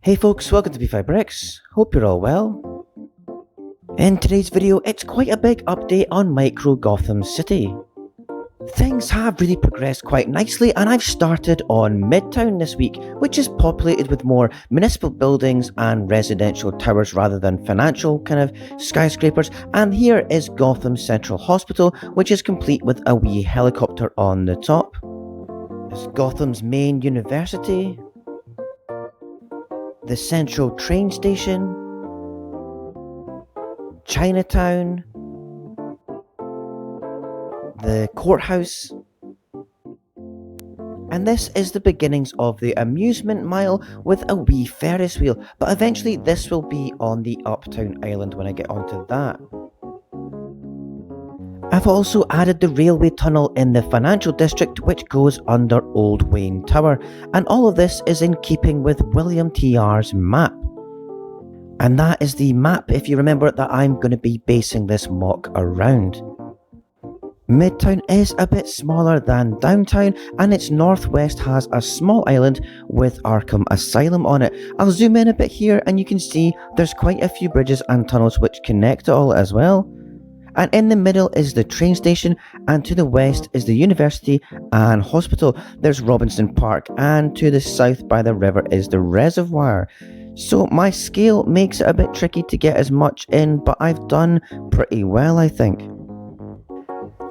Hey folks, welcome to B5 Bricks. Hope you're all well. In today's video, it's quite a big update on micro Gotham City. Things have really progressed quite nicely, and I've started on Midtown this week, which is populated with more municipal buildings and residential towers rather than financial kind of skyscrapers. And here is Gotham Central Hospital, which is complete with a wee helicopter on the top. There's Gotham's main university, the Central train station, Chinatown, the courthouse, and this is the beginnings of the amusement mile with a wee Ferris wheel, but eventually this will be on the Uptown Island when I get onto that. I've also added the railway tunnel in the financial district, which goes under Old Wayne Tower, and all of this is in keeping with William TR's map. And that is the map, if you remember, that I'm going to be basing this mock around. Midtown is a bit smaller than downtown, and its northwest has a small island with Arkham Asylum on it. I'll zoom in a bit here and you can see there's quite a few bridges and tunnels which connect it all as well. And in the middle is the train station, and to the west is the university and hospital. There's Robinson Park, and to the south by the river is the reservoir. So my scale makes it a bit tricky to get as much in, but I've done pretty well, I think.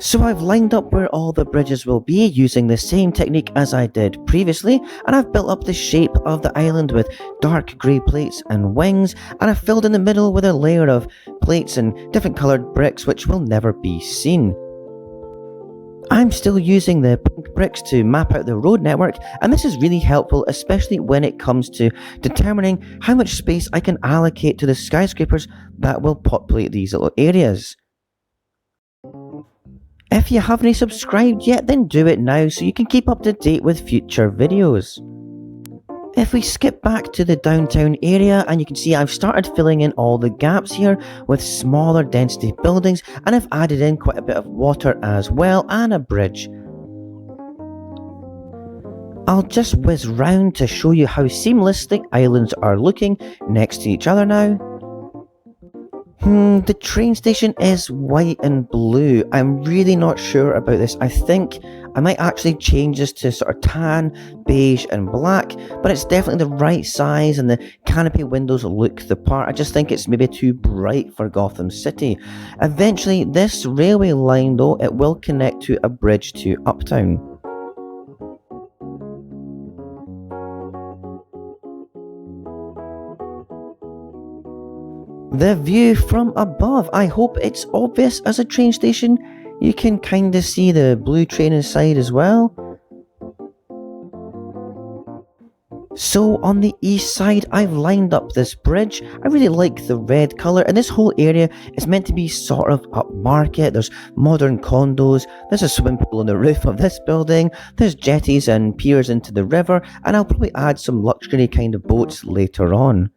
So I've lined up where all the bridges will be using the same technique as I did previously, and I've built up the shape of the island with dark grey plates and wings, and I've filled in the middle with a layer of plates and different coloured bricks which will never be seen. I'm still using the pink bricks to map out the road network, and this is really helpful, especially when it comes to determining how much space I can allocate to the skyscrapers that will populate these little areas. If you haven't subscribed yet, then do it now so you can keep up to date with future videos. If we skip back to the downtown area, and you can see I've started filling in all the gaps here with smaller density buildings, and I've added in quite a bit of water as well and a bridge. I'll just whiz round to show you how seamless the islands are looking next to each other now. The train station is white and blue. I'm really not sure about this. I think I might actually change this to sort of tan, beige and black, but it's definitely the right size and the canopy windows look the part. I just think it's maybe too bright for Gotham City. Eventually, this railway line though, it will connect to a bridge to Uptown. The view from above, I hope it's obvious as a train station. You can kind of see the blue train inside as well. So on the east side, I've lined up this bridge. I really like the red colour, and this whole area is meant to be sort of upmarket. There's modern condos, there's a swimming pool on the roof of this building, there's jetties and piers into the river, and I'll probably add some luxury kind of boats later on.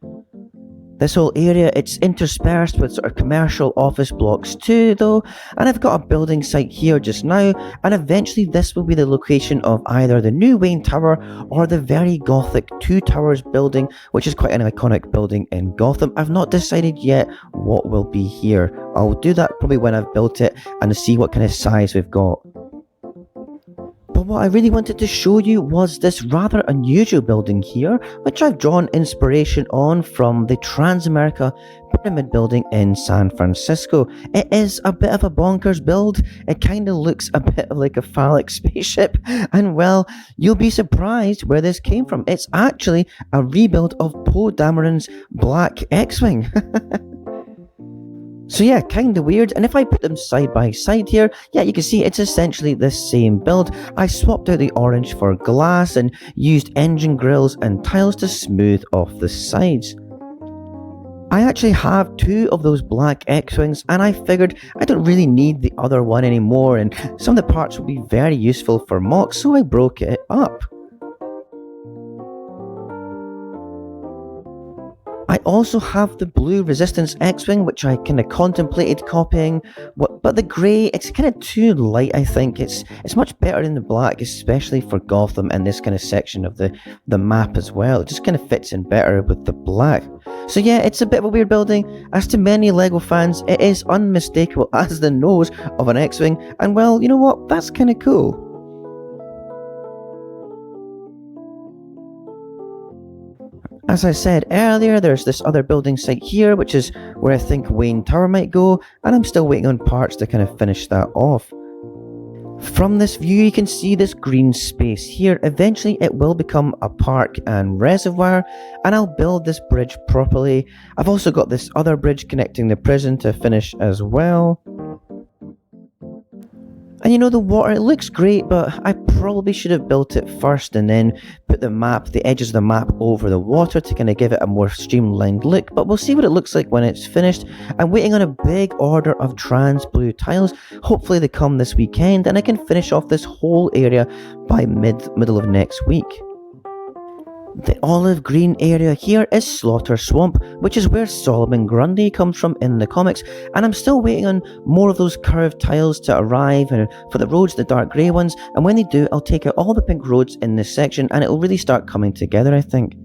This whole area, it's interspersed with sort of commercial office blocks too though, and I've got a building site here just now, and eventually this will be the location of either the new Wayne Tower or the very gothic Two Towers building, which is quite an iconic building in Gotham. I've not decided yet what will be here. I'll do that probably when I've built it and see what kind of size we've got. But what I really wanted to show you was this rather unusual building here, which I've drawn inspiration on from the Transamerica pyramid building in San Francisco. It is a bit of a bonkers build. It kind of looks a bit like a phallic spaceship, and well, you'll be surprised where this came from. It's actually a rebuild of Poe Dameron's Black X-Wing. So yeah, kinda weird, and if I put them side by side here, yeah, you can see it's essentially the same build. I swapped out the orange for glass and used engine grills and tiles to smooth off the sides. I actually have two of those black X-Wings, and I figured I don't really need the other one anymore, and some of the parts would be very useful for mocks, so I broke it up. I also have the blue Resistance X-Wing, which I kind of contemplated copying, but the grey, it's kind of too light, I think. It's much better in the black, especially for Gotham and this kind of section of the map as well. It just kind of fits in better with the black. So yeah, it's a bit of a weird building. As to many LEGO fans, it is unmistakable as the nose of an X-Wing, and well, you know what, that's kind of cool. As I said earlier, there's this other building site here, which is where I think Wayne Tower might go, and I'm still waiting on parts to kind of finish that off. From this view, you can see this green space here. Eventually, it will become a park and reservoir, and I'll build this bridge properly. I've also got this other bridge connecting the prison to finish as well. And you know, the water, it looks great, but I probably should have built it first and then put the edges of the map over the water to kind of give it a more streamlined look. But we'll see what it looks like when it's finished. I'm waiting on a big order of trans blue tiles. Hopefully they come this weekend and I can finish off this whole area by middle of next week. The olive green area here is Slaughter Swamp, which is where Solomon Grundy comes from in the comics, and I'm still waiting on more of those curved tiles to arrive, and for the roads, the dark grey ones, and when they do, I'll take out all the pink roads in this section and it'll really start coming together, I think.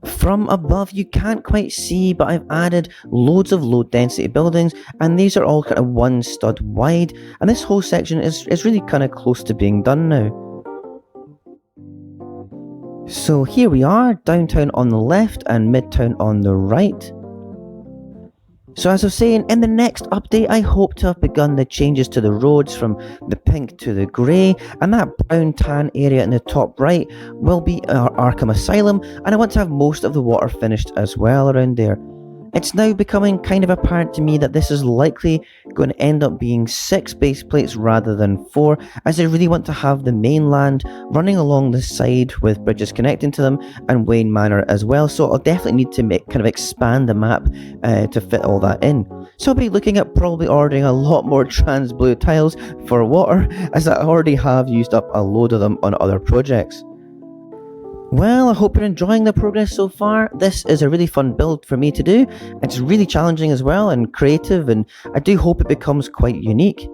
From above, you can't quite see, but I've added loads of low density buildings, and these are all kind of one stud wide, and this whole section is really kind of close to being done now. So here we are, downtown on the left and Midtown on the right. So as I was saying, in the next update, I hope to have begun the changes to the roads from the pink to the grey, and that brown tan area in the top right will be our Arkham Asylum, and I want to have most of the water finished as well around there. It's now becoming kind of apparent to me that this is likely going to end up being 6 base plates rather than 4, as I really want to have the mainland running along the side with bridges connecting to them, and Wayne Manor as well, so I'll definitely need to kind of expand the map to fit all that in. So I'll be looking at probably ordering a lot more trans blue tiles for water, as I already have used up a load of them on other projects. Well, I hope you're enjoying the progress so far. This is a really fun build for me to do. It's really challenging as well and creative, and I do hope it becomes quite unique.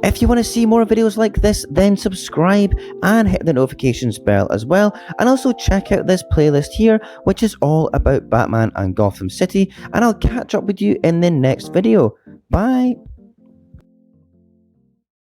If you want to see more videos like this, then subscribe and hit the notifications bell as well, and also check out this playlist here, which is all about Batman and Gotham City, and I'll catch up with you in the next video. Bye!